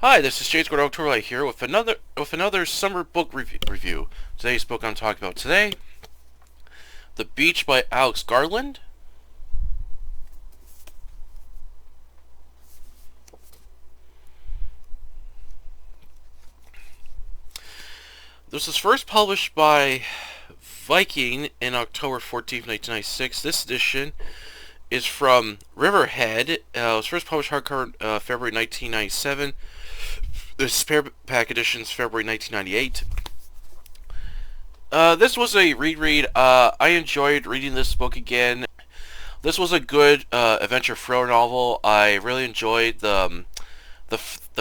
Hi, this is James Gordon October here with another summer book review. Today's book I'm talking about today, The Beach by Alex Garland. This was first published by Viking in October 14th, 1996. This edition is from Riverhead. It was first published hardcover February 1997. The paperback edition's February 1998. This was a reread. I enjoyed reading this book again. This was a good adventure thriller novel. I really enjoyed the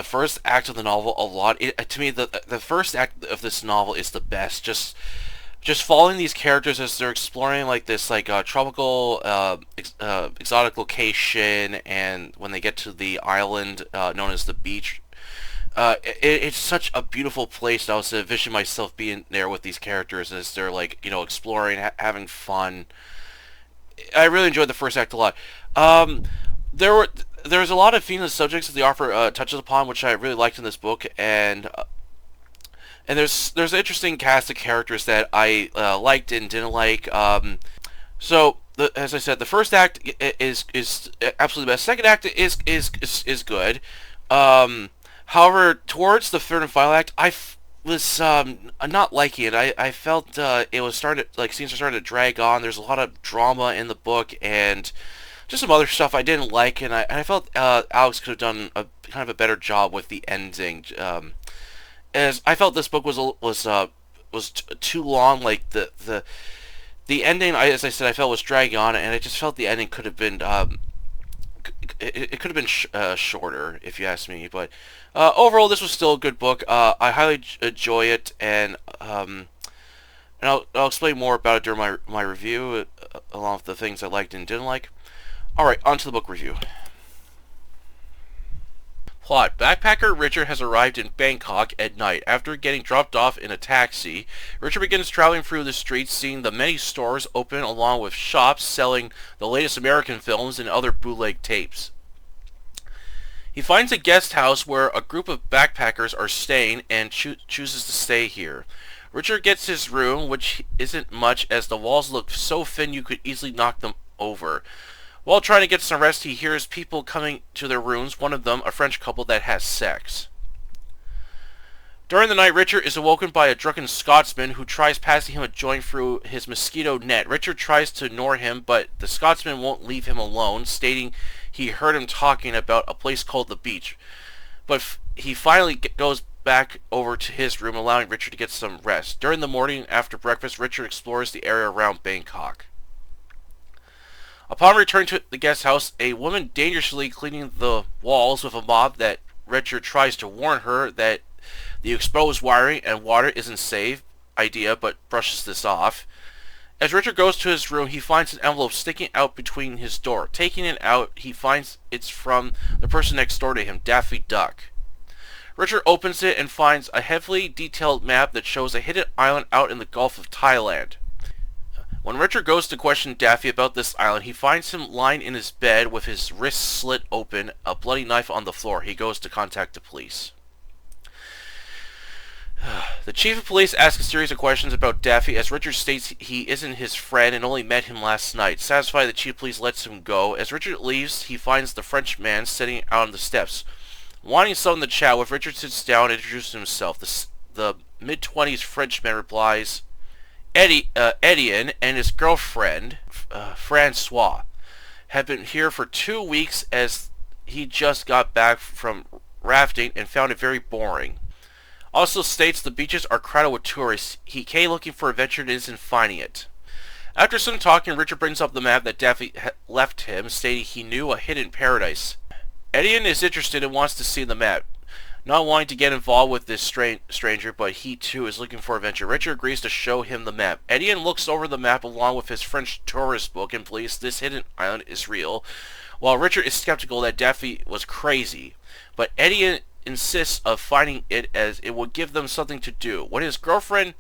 first act of the novel a lot. To me, the first act of this novel is the best. Just following these characters as they're exploring this tropical exotic location, and when they get to the island known as the beach. It's such a beautiful place. I was envisioning myself being there with these characters as they're exploring, having fun. I really enjoyed the first act a lot. There's a lot of themes and subjects that the author touches upon, which I really liked in this book, and there's an interesting cast of characters that I liked and didn't like. As I said, the first act is absolutely the best. Second act is good. However, towards the third and final act, I was not liking it. I felt it was starting to, scenes are starting to drag on. There's a lot of drama in the book and just some other stuff I didn't like, and I felt Alex could have done kind of a better job with the ending. As I felt this book was too long. The ending, as I said, I felt was dragging on, and I just felt the ending could have been. It could have been shorter, if you ask me, but overall, this was still a good book. I highly enjoy it, and I'll explain more about it during my review, along with the things I liked and didn't like. Alright, on to the book review. Plot. Backpacker Richard has arrived in Bangkok at night. After getting dropped off in a taxi, Richard begins traveling through the streets, seeing the many stores open along with shops selling the latest American films and other bootleg tapes. He finds a guest house where a group of backpackers are staying and chooses to stay here. Richard gets his room, which isn't much as the walls look so thin you could easily knock them over. While trying to get some rest, he hears people coming to their rooms, one of them a French couple that has sex. During the night, Richard is awoken by a drunken Scotsman who tries passing him a joint through his mosquito net. Richard tries to ignore him, but the Scotsman won't leave him alone, stating he heard him talking about a place called the beach. But he finally goes back over to his room, allowing Richard to get some rest. During the morning, after breakfast, Richard explores the area around Bangkok. Upon returning to the guest house, a woman dangerously cleaning the walls with a mop that Richard tries to warn her that the exposed wiring and water isn't safe idea, but brushes this off. As Richard goes to his room, he finds an envelope sticking out between his door. Taking it out, he finds it's from the person next door to him, Daffy Duck. Richard opens it and finds a heavily detailed map that shows a hidden island out in the Gulf of Thailand. When Richard goes to question Daffy about this island, he finds him lying in his bed with his wrist slit open, a bloody knife on the floor. He goes to contact the police. The chief of police asks a series of questions about Daffy as Richard states he isn't his friend and only met him last night. Satisfied, the chief of police lets him go. As Richard leaves, he finds the French man sitting out on the steps. Wanting someone to chat with, Richard sits down and introduces himself. The mid-20s Frenchman replies, Etienne and his girlfriend, Francois, have been here for 2 weeks as he just got back from rafting and found it very boring. Also states the beaches are crowded with tourists. He came looking for adventure and isn't finding it. After some talking, Richard brings up the map that Daffy left him, stating he knew a hidden paradise. Etienne is interested and wants to see the map. Not wanting to get involved with this stranger, but he too is looking for adventure. Richard agrees to show him the map. Etienne looks over the map along with his French tourist book and believes this hidden island is real, while Richard is skeptical that Daffy was crazy. But Etienne insists of finding it as it will give them something to do. When his girlfriend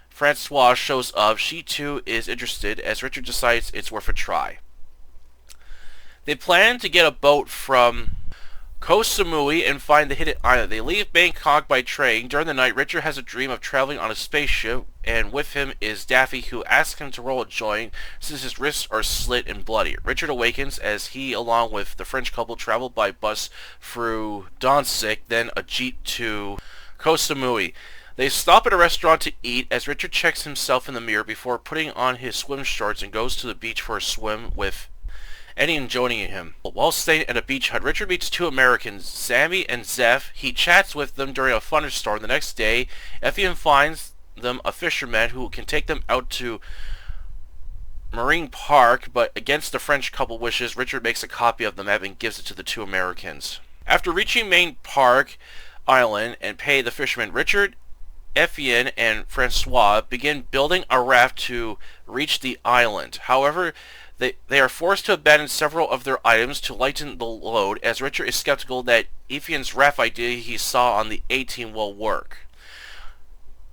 Francois shows up, she too is interested as Richard decides it's worth a try. They plan to get a boat from Koh Samui and find the hidden island. They leave Bangkok by train. During the night, Richard has a dream of traveling on a spaceship, and with him is Daffy, who asks him to roll a joint since his wrists are slit and bloody. Richard awakens as he, along with the French couple, travel by bus through Donsik, then a jeep to Koh Samui. They stop at a restaurant to eat as Richard checks himself in the mirror before putting on his swim shorts and goes to the beach for a swim with Eddie and joining him. While staying at a beach hut, Richard meets two Americans, Sammy and Zeph. He chats with them during a thunderstorm. The next day, Effian finds them a fisherman who can take them out to Marine Park, but against the French couple wishes, Richard makes a copy of the map and gives it to the two Americans. After reaching Marine Park Island and pay the fisherman, Richard, Effian, and Francois begin building a raft to reach the island. However, they are forced to abandon several of their items to lighten the load, as Richard is skeptical that Effian's raft idea he saw on the A-Team will work.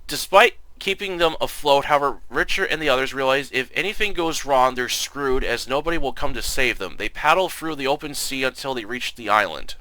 Despite keeping them afloat, however, Richard and the others realize if anything goes wrong, they're screwed as nobody will come to save them. They paddle through the open sea until they reach the island.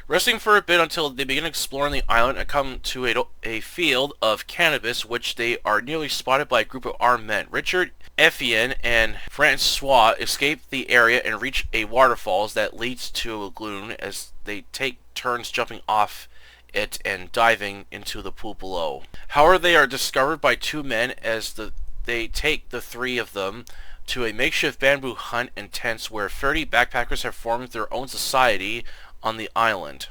Resting for a bit until they begin exploring the island and come to a field of cannabis, which they are nearly spotted by a group of armed men. Richard, Effian, and Francois escape the area and reach a waterfalls that leads to a lagoon as they take turns jumping off it and diving into the pool below. However, they are discovered by two men as they take the three of them to a makeshift bamboo hut and tents where 30 backpackers have formed their own society on the island.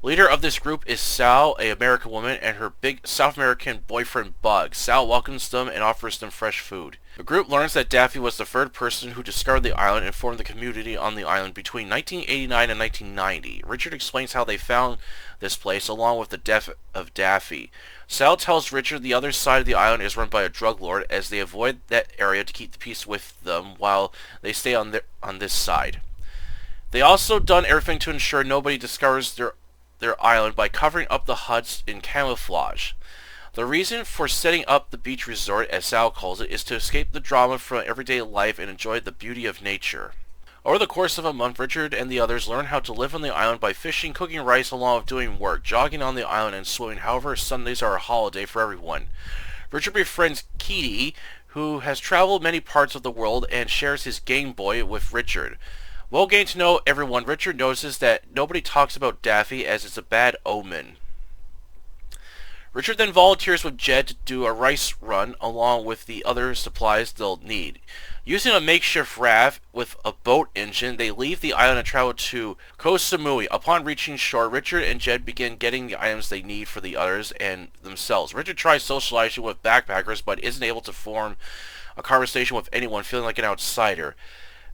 Leader of this group is Sal, an American woman, and her big South American boyfriend Bug. Sal welcomes them and offers them fresh food. The group learns that Daffy was the third person who discovered the island and formed the community on the island between 1989 and 1990. Richard explains how they found this place along with the death of Daffy. Sal tells Richard the other side of the island is run by a drug lord as they avoid that area to keep the peace with them while they stay on this side. They also done everything to ensure nobody discovers their island by covering up the huts in camouflage. The reason for setting up the beach resort, as Sal calls it, is to escape the drama from everyday life and enjoy the beauty of nature. Over the course of a month, Richard and the others learn how to live on the island by fishing, cooking rice, along with doing work, jogging on the island, and swimming. However, Sundays are a holiday for everyone. Richard befriends Keaty, who has traveled many parts of the world, and shares his Game Boy with Richard. Well, getting to know everyone, Richard notices that nobody talks about Daffy as it's a bad omen. Richard then volunteers with Jed to do a rice run along with the other supplies they'll need. Using a makeshift raft with a boat engine, they leave the island and travel to Koh Samui. Upon reaching shore, Richard and Jed begin getting the items they need for the others and themselves. Richard tries socializing with backpackers but isn't able to form a conversation with anyone, feeling like an outsider.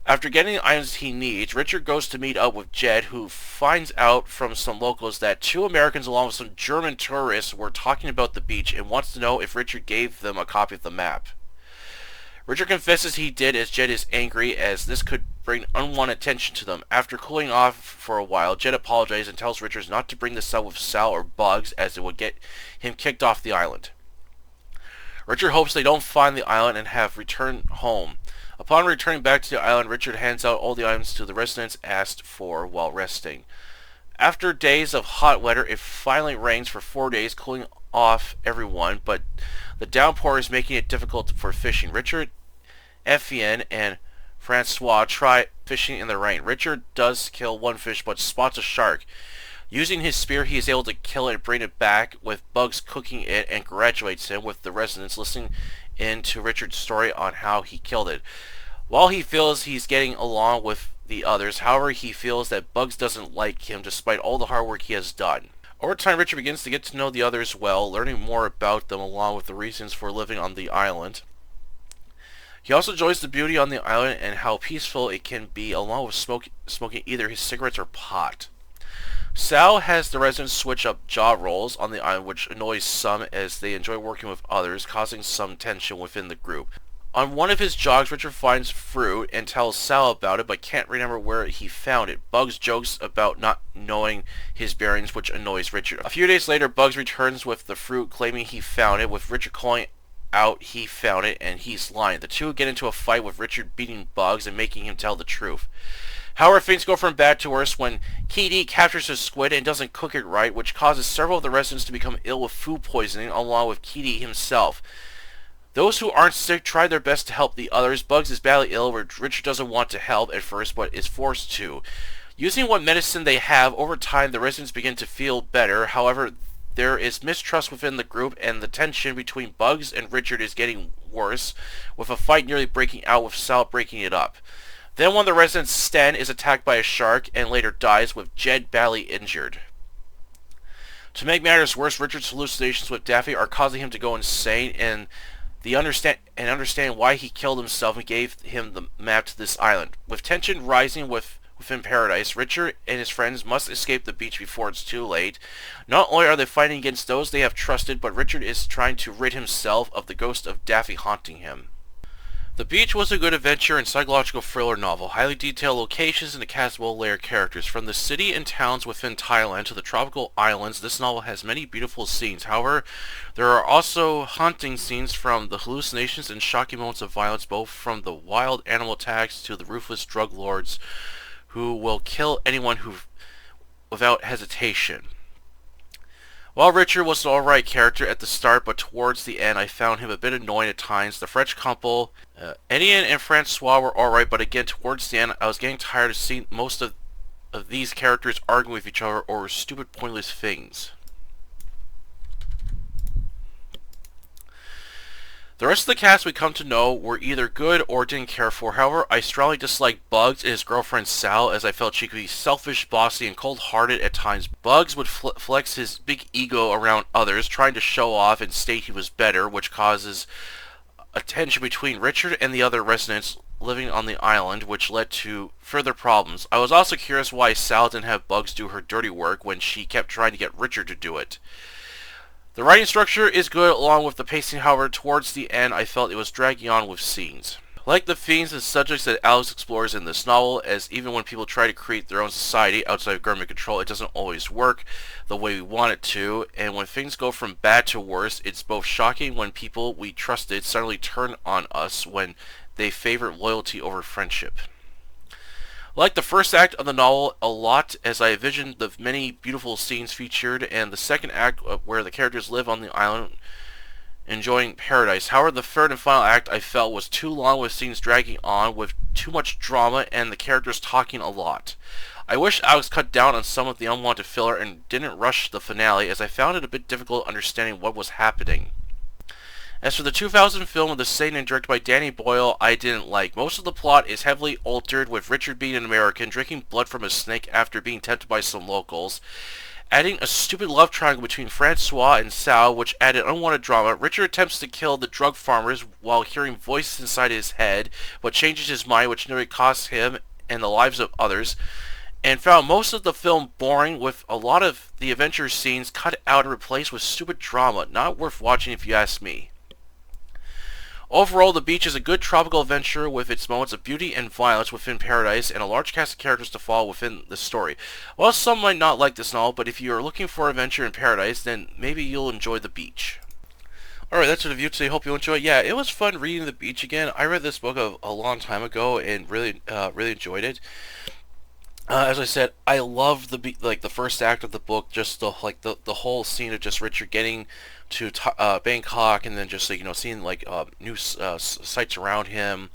After getting the items he needs, Richard goes to meet up with Jed, who finds out from some locals that two Americans along with some German tourists were talking about the beach and wants to know if Richard gave them a copy of the map. Richard confesses he did, as Jed is angry as this could bring unwanted attention to them. After cooling off for a while, Jed apologizes and tells Richard not to bring this up with Sal or Bugs as it would get him kicked off the island. Richard hopes they don't find the island and have returned home. Upon returning back to the island, Richard hands out all the items to the residents asked for while resting. After days of hot weather, it finally rains for 4 days, cooling off everyone, but the downpour is making it difficult for fishing. Richard, Effian, and Francois try fishing in the rain. Richard does kill one fish, but spots a shark. Using his spear, he is able to kill it and bring it back, with Bugs cooking it, and congratulates him, with the residents listening into Richard's story on how he killed it. While he feels he's getting along with the others, however, he feels that Bugs doesn't like him despite all the hard work he has done. Over time, Richard begins to get to know the others well, learning more about them along with the reasons for living on the island. He also enjoys the beauty on the island and how peaceful it can be, along with smoking either his cigarettes or pot. Sal has the residents switch up job roles on the island, which annoys some as they enjoy working with others, causing some tension within the group. On one of his jogs, Richard finds fruit and tells Sal about it, but can't remember where he found it. Bugs jokes about not knowing his bearings, which annoys Richard. A few days later, Bugs returns with the fruit, claiming he found it, with Richard calling out he found it and he's lying. The two get into a fight, with Richard beating Bugs and making him tell the truth. However, things go from bad to worse when KD captures a squid and doesn't cook it right, which causes several of the residents to become ill with food poisoning, along with KD himself. Those who aren't sick try their best to help the others. Bugs is badly ill, where Richard doesn't want to help at first, but is forced to. Using what medicine they have, over time the residents begin to feel better. However, there is mistrust within the group, and the tension between Bugs and Richard is getting worse, with a fight nearly breaking out with Sal breaking it up. Then one of the residents, Sten, is attacked by a shark and later dies, with Jed badly injured. To make matters worse, Richard's hallucinations with Daffy are causing him to go insane, and understand why he killed himself and gave him the map to this island. With tension rising within Paradise, Richard and his friends must escape the beach before it's too late. Not only are they fighting against those they have trusted, but Richard is trying to rid himself of the ghost of Daffy haunting him. The Beach was a good adventure and psychological thriller novel, highly detailed locations and a cast of well-layered characters. From the city and towns within Thailand to the tropical islands, this novel has many beautiful scenes. However, there are also haunting scenes, from the hallucinations and shocking moments of violence, both from the wild animal attacks to the ruthless drug lords who will kill anyone without hesitation. While Richard was an alright character at the start, but towards the end I found him a bit annoying at times. The French couple, Etienne and Francois, were alright, but again towards the end I was getting tired of seeing most of these characters arguing with each other over stupid pointless things. The rest of the cast we come to know were either good or didn't care for. However, I strongly disliked Bugs and his girlfriend Sal, as I felt she could be selfish, bossy, and cold-hearted at times. Bugs would flex his big ego around others, trying to show off and state he was better, which causes a tension between Richard and the other residents living on the island, which led to further problems. I was also curious why Sal didn't have Bugs do her dirty work when she kept trying to get Richard to do it. The writing structure is good along with the pacing, however, towards the end I felt it was dragging on with scenes. Like the themes and subjects that Alex explores in this novel, as even when people try to create their own society outside of government control, it doesn't always work the way we want it to, and when things go from bad to worse, it's both shocking when people we trusted suddenly turn on us when they favor loyalty over friendship. Like the first act of the novel a lot, as I envisioned the many beautiful scenes featured, and the second act where the characters live on the island enjoying paradise. However, the third and final act I felt was too long, with scenes dragging on, with too much drama and the characters talking a lot. I wish Alex cut down on some of the unwanted filler and didn't rush the finale, as I found it a bit difficult understanding what was happening. As for the 2000 film of the same name, directed by Danny Boyle, I didn't like. Most of the plot is heavily altered, with Richard being an American, drinking blood from a snake after being tempted by some locals, adding a stupid love triangle between Francois and Sal, which added unwanted drama. Richard attempts to kill the drug farmers while hearing voices inside his head, but changes his mind, which nearly costs him and the lives of others, and found most of the film boring, with a lot of the adventure scenes cut out and replaced with stupid drama. Not worth watching if you ask me. Overall, The Beach is a good tropical adventure with its moments of beauty and violence within paradise, and a large cast of characters to follow within the story. While some might not like this novel, but if you are looking for adventure in paradise, then maybe you'll enjoy The Beach. Alright, that's the review today. Hope you enjoy it. Yeah, it was fun reading The Beach again. I read this book a long time ago and really enjoyed it. As I said, I loved the first act of the book, just the whole scene of just Richard getting to Bangkok, and then just seeing new sights around him,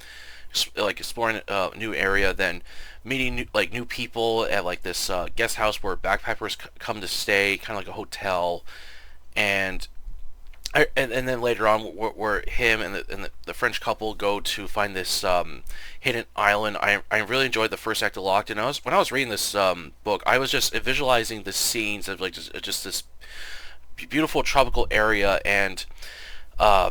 exploring a new area, then meeting new people at this guest house where backpackers come to stay, kind of like a hotel, and then later on where him and the French couple go to find this hidden island. I really enjoyed the first act of Locked, and when I was reading this book, I was just visualizing the scenes of just this beautiful tropical area, and I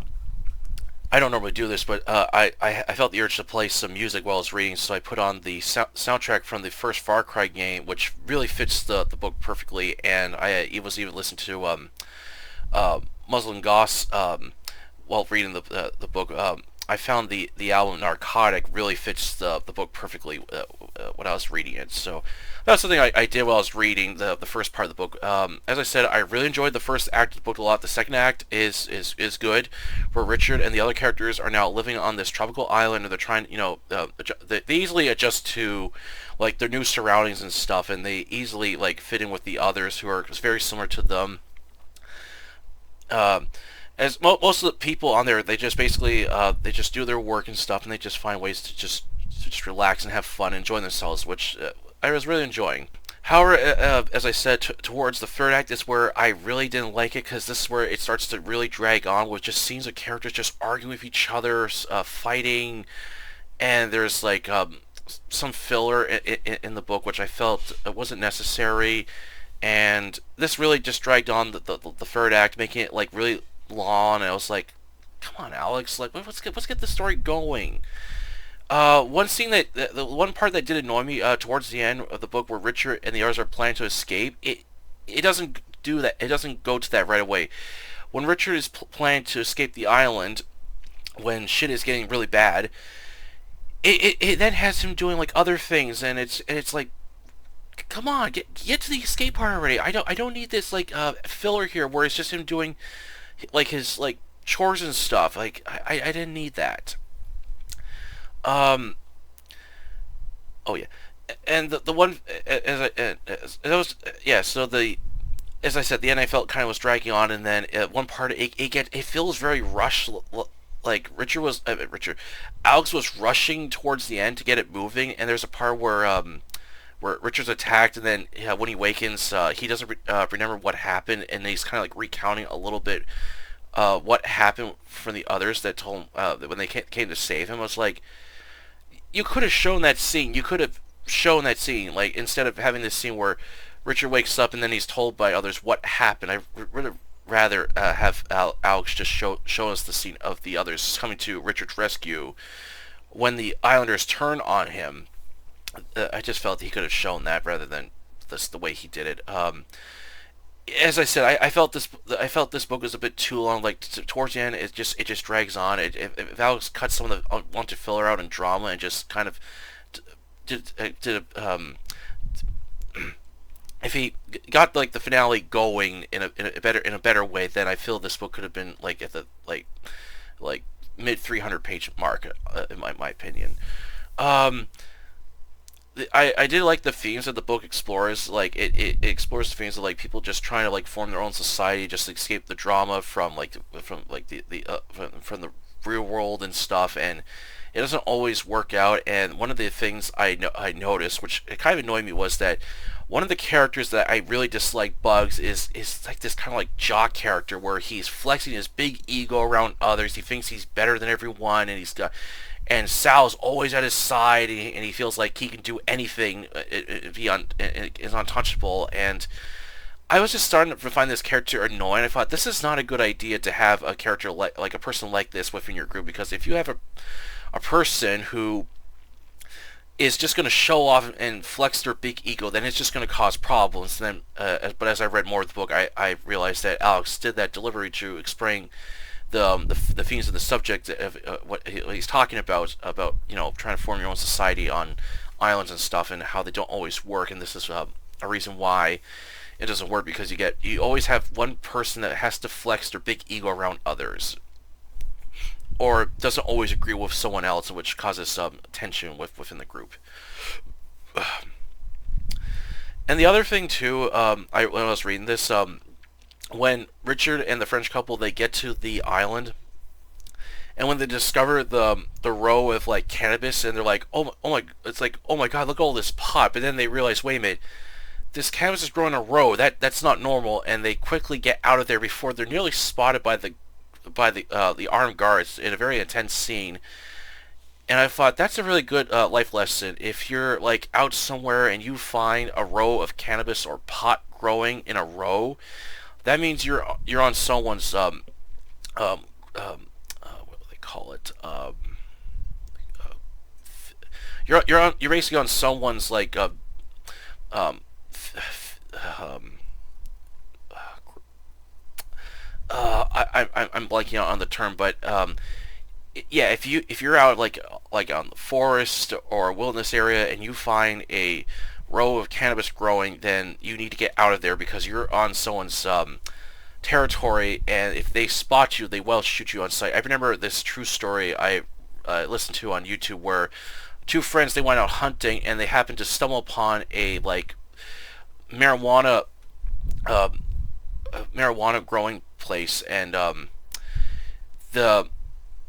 don't normally do this, but I felt the urge to play some music while I was reading, so I put on the soundtrack from the first Far Cry game, which really fits the book perfectly, and I was even listening to Muslim Goss while reading the book. I found the album Narcotic really fits the book perfectly when I was reading it. So that's something I did while I was reading the first part of the book. As I said, I really enjoyed the first act of the book a lot. The second act is good, where Richard and the other characters are now living on this tropical island, and they're trying, they easily adjust to like their new surroundings and stuff, and they easily like fit in with the others who are very similar to them. Um, as most of the people on there, they just basically they just do their work and stuff, and they just find ways to just relax and have fun, and enjoy themselves, which I was really enjoying. However, as I said, towards the third act is where I really didn't like it, because this is where it starts to really drag on with just scenes of characters just arguing with each other, fighting, and there's like some filler in the book, which I felt wasn't necessary, and this really just dragged on the third act, making it like really long, and I was like, come on, Alex, like let's get the story going. One scene the one part that did annoy me towards the end of the book, where Richard and the others are planning to escape, it doesn't do that. It doesn't go to that right away. When Richard is planning to escape the island, when shit is getting really bad, it then has him doing like other things, and it's like, come on, get to the escape part already. I don't need this like filler here where it's just him doing like his like chores and stuff. Like I didn't need that. Um. Oh yeah, and the one as that was yeah. So the as I said, the end I felt kind of was dragging on, and then one part it feels very rushed. Like Alex was rushing towards the end to get it moving, and there's a part where Richard's attacked, and then when he wakens, he doesn't remember what happened, and he's kind of like recounting a little bit what happened from the others that told him that when they came to save him. I was like, you could have shown that scene. You could have shown that scene, like instead of having this scene where Richard wakes up and then he's told by others what happened. I would rather have Alex just show us the scene of the others coming to Richard's rescue when the Islanders turn on him. I just felt he could have shown that rather than the way he did it. As I said, I felt this book was a bit too long. Like towards the end, it just drags on. If Alex cut some of the unwanted filler out and drama and just kind of did if he got like the finale going in a better way, then I feel this book could have been like at the like mid 300 page mark in my opinion. Um, I did like the themes that the book explores. Like it explores the themes of like people just trying to like form their own society, just to escape the drama from from the real world and stuff. And it doesn't always work out. And one of the things I noticed, which it kind of annoyed me, was that one of the characters that I really dislike, Bugs, is like this kind of like jock character where he's flexing his big ego around others. He thinks he's better than everyone, and and Sal's always at his side, and he feels like he can do anything, is untouchable. And I was just starting to find this character annoying. I thought, this is not a good idea to have a character like a person like this within your group, because if you have a person who is just going to show off and flex their big ego, then it's just going to cause problems. And then, but as I read more of the book, I realized that Alex did that delivery to explain the themes of the subject of what he's talking about trying to form your own society on islands and stuff, and how they don't always work. And this is a reason why it doesn't work, because you always have one person that has to flex their big ego around others, or doesn't always agree with someone else, which causes some tension within the group. And the other thing too, when I was reading this, when Richard and the French couple, they get to the island, and when they discover the row of like cannabis, and they're like, oh my, it's like, oh my god, look at all this pot. But then they realize, wait a minute, this cannabis is growing in a row. That's not normal. And they quickly get out of there before they're nearly spotted by the armed guards in a very intense scene. And I thought, that's a really good life lesson. If you're like out somewhere and you find a row of cannabis or pot growing in a row, that means you're on someone's what do they call it? You're basically on someone's like um, I'm blanking out on the term, but yeah, if you're out like on the forest or wilderness area and you find a row of cannabis growing, then you need to get out of there because you're on someone's territory, and if they spot you, they will shoot you on sight. I remember this true story I listened to on YouTube where two friends, they went out hunting and they happened to stumble upon a like marijuana uh, marijuana growing place, and the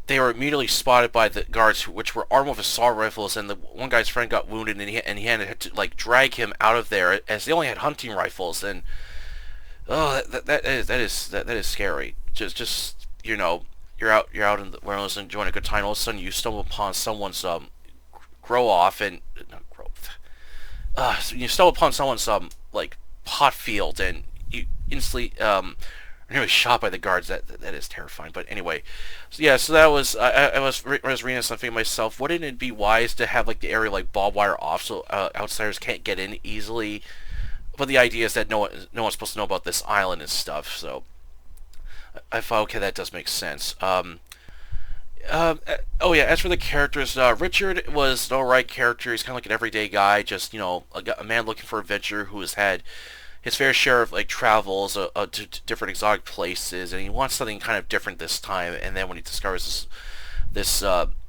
they were immediately spotted by the guards, which were armed with assault rifles, and the one guy's friend got wounded, and he had to like drag him out of there as they only had hunting rifles. And oh, that is scary. Just you're out in the wilderness enjoying a good time. All of a sudden, you stumble upon someone's grow off and not growth. So you stumble upon someone's like pot field, and you instantly are nearly shot by the guards. That is terrifying. But anyway, so yeah, so that was I was reading something myself. Wouldn't it be wise to have like the area like barbed wire off so outsiders can't get in easily? But the idea is that no one's supposed to know about this island and stuff. So I thought, okay, that does make sense. Oh yeah, as for the characters, Richard was an alright character. He's kind of like an everyday guy, just a man looking for adventure who has had his fair share of like travels to different exotic places, and he wants something kind of different this time. And then when he discovers this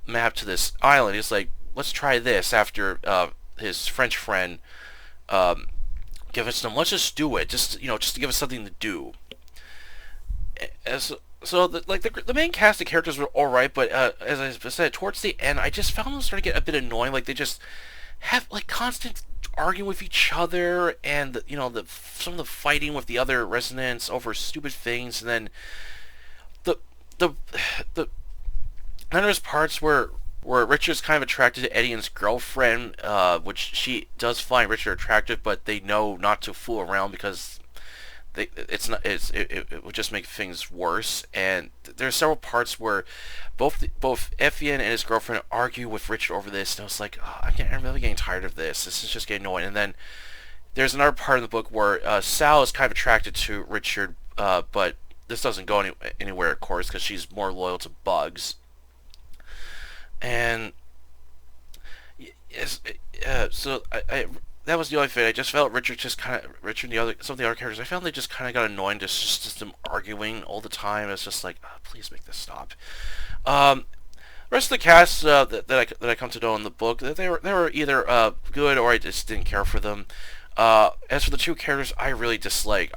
map to this island, he's like, let's try this. After his French friend give us some, let's just do it, just to give us something to do. As so the main cast of characters were alright, but as I said, towards the end, I just found them starting to get a bit annoying. Like they just have like constant arguing with each other, and some of the fighting with the other residents over stupid things, and then the the the then there's parts where Richard's kind of attracted to Eddie and his girlfriend, which she does find Richard attractive, but they know not to fool around because it would just make things worse. And there's several parts where both Effian and his girlfriend argue with Richard over this, and I was like, oh, I'm really getting tired of this. This is just getting annoying. And then there's another part in the book where Sal is kind of attracted to Richard, but this doesn't go anywhere, of course, because she's more loyal to Bugs. And yes, so I that was the only thing. I just felt Richard and some of the other characters, I found they just kind of got annoying, just them arguing all the time. It's just like, oh, please make this stop. The rest of the cast that I come to know in the book, they were either good or I just didn't care for them. As for the two characters, I really dislike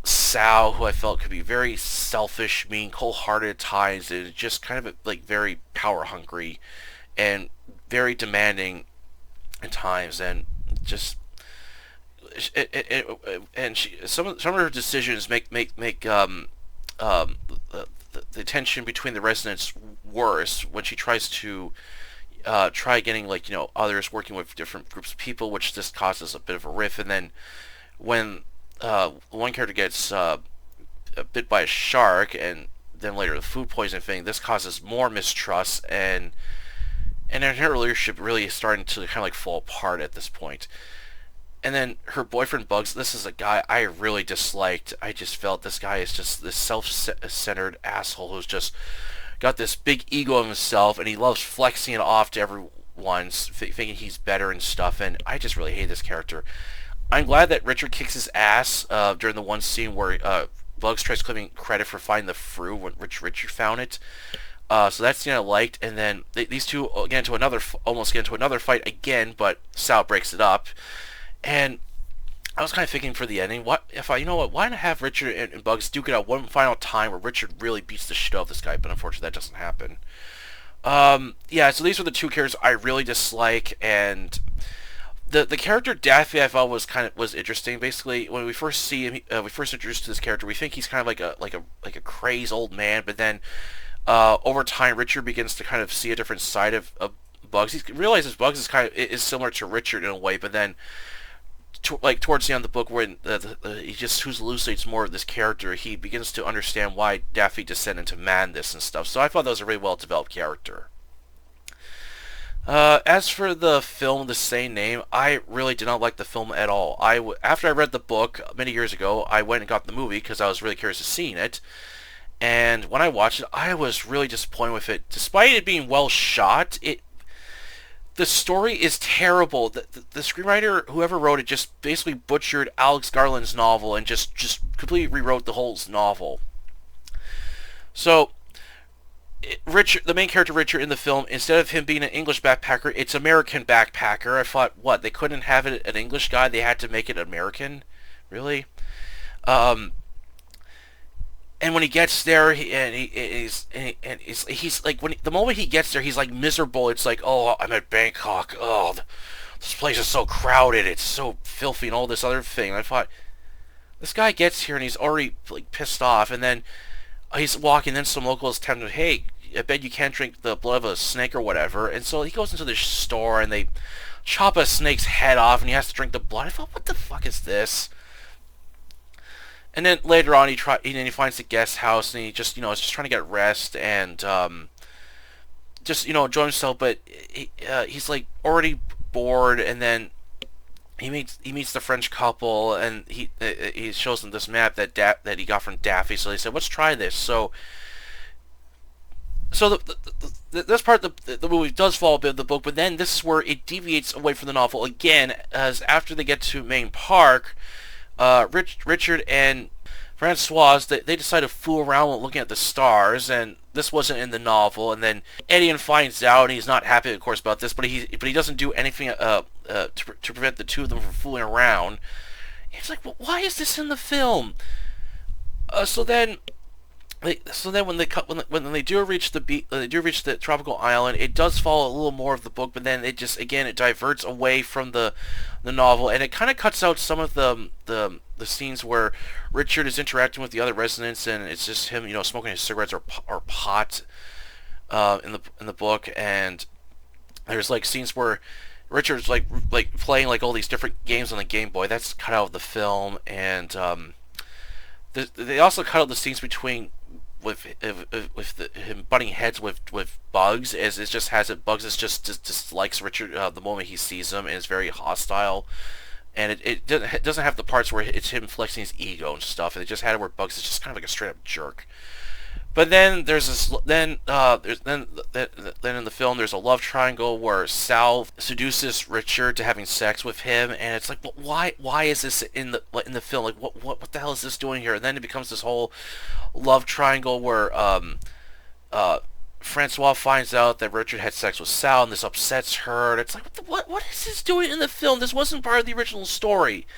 Sal, who I felt could be very selfish, mean, cold-hearted at times, and just kind of like very power hungry and very demanding at times, and just and some of her decisions make the tension between the residents worse when she tries to try getting others working with different groups of people, which just causes a bit of a rift. And then when one character gets bit by a shark, and then later the food poisoning thing, this causes more mistrust, and her leadership really is starting to kind of like fall apart at this point. And then her boyfriend Bugs, this is a guy I really disliked. I just felt this guy is just this self-centered asshole who's just got this big ego of himself, and he loves flexing it off to everyone, thinking he's better and stuff, and I just really hate this character. I'm glad that Richard kicks his ass during the one scene where Bugs tries claiming credit for finding the fruit when Richard found it. So that scene I liked, and then these two almost get into another fight again, but Sal breaks it up. And I was kind of thinking for the ending, why not have Richard and Bugs duke it out one final time where Richard really beats the shit out of this guy, but unfortunately that doesn't happen. Yeah, so these were the two characters I really dislike, and the character Daffy I thought was interesting. Basically, when we first see him, we first introduced to this character, we think he's kind of like a crazed old man, but then over time Richard begins to kind of see a different side of Bugs. He realizes Bugs is similar to Richard in a way, but then towards the end of the book, when he just hallucinates more of this character, he begins to understand why Daffy descended into madness and stuff. So I thought that was a really well developed character. As for the film the same name, I really did not like the film at all. After I read the book many years ago, I went and got the movie because I was really curious to see it. And when I watched it, I was really disappointed with it. Despite it being well shot, the story is terrible. The screenwriter, whoever wrote it, just basically butchered Alex Garland's novel and just completely rewrote the whole novel. So, Richard, the main character Richard in the film, instead of him being an English backpacker, it's American backpacker. I thought, what, they couldn't have it an English guy, they had to make it American? Really? Um, and when he gets there, he's like, the moment he gets there, he's like miserable. It's like, oh, I'm at Bangkok. Oh, this place is so crowded. It's so filthy and all this other thing. And I thought, this guy gets here and he's already like pissed off, and then he's walking. Then some locals tell him, hey, I bet you can't drink the blood of a snake or whatever. And so he goes into the store and they chop a snake's head off, and he has to drink the blood. I thought, what the fuck is this? And then later on, he finds the guest house, and he just, is just trying to get rest and just, enjoy himself. But he's like already bored, and then he meets the French couple, and he shows them this map that he got from Daffy. So they said, let's try this. So this part the movie does follow a bit of the book, but then this is where it deviates away from the novel again, as after they get to Main Park. Richard and Francoise, they decide to fool around with looking at the stars, and this wasn't in the novel. And then Etienne finds out, and he's not happy, of course, about this, but he doesn't do anything to prevent the two of them from fooling around. It's like, well, why is this in the film? So then when they do reach the tropical island, it does follow a little more of the book, but then it diverts away from the novel, and it kind of cuts out some of the scenes where Richard is interacting with the other residents, and it's just him, smoking his cigarettes or pot in the book. And there's like scenes where Richard's like playing like all these different games on the Game Boy. That's cut out of the film, and they also cut out the scenes between him butting heads with Bugs, as it just has it. Bugs just dislikes Richard the moment he sees him, and is very hostile. And it doesn't have the parts where it's him flexing his ego and stuff. And it just had it where Bugs is just kind of like a straight up jerk. But then there's this. Then in the film there's a love triangle where Sal seduces Richard to having sex with him, and it's like, well, why is this in the film? Like, what the hell is this doing here? And then it becomes this whole love triangle where Francois finds out that Richard had sex with Sal, and this upsets her. And it's like, what is this doing in the film? This wasn't part of the original story.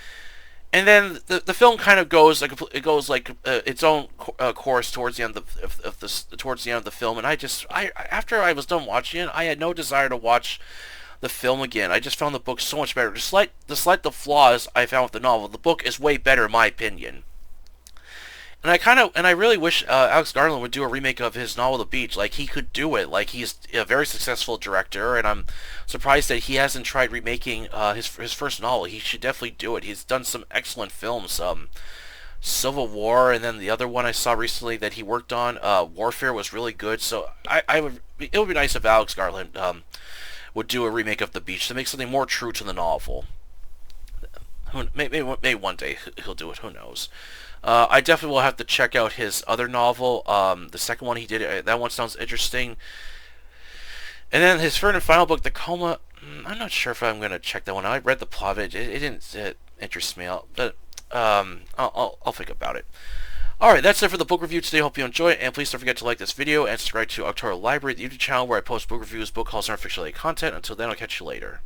And then the film kind of goes like its own course towards the end of the film. And after I was done watching it, I had no desire to watch the film again. I just found the book so much better. Despite the flaws I found with the novel, the book is way better in my opinion. And I really wish Alex Garland would do a remake of his novel The Beach. Like, he could do it. Like, he's a very successful director, and I'm surprised that he hasn't tried remaking his first novel. He should definitely do it. He's done some excellent films. Civil War, and then the other one I saw recently that he worked on, Warfare, was really good. So it would be nice if Alex Garland would do a remake of The Beach to make something more true to the novel. Maybe one day he'll do it. Who knows? I definitely will have to check out his other novel. The second one he did, that one sounds interesting. And then his third and final book, The Coma, I'm not sure if I'm going to check that one out. I read the plot of it. It didn't interest me out, but I'll think about it. Alright, that's it for the book review today. Hope you enjoy it, and please don't forget to like this video and subscribe to October Library, the YouTube channel where I post book reviews, book hauls, and non-fiction related content. Until then, I'll catch you later.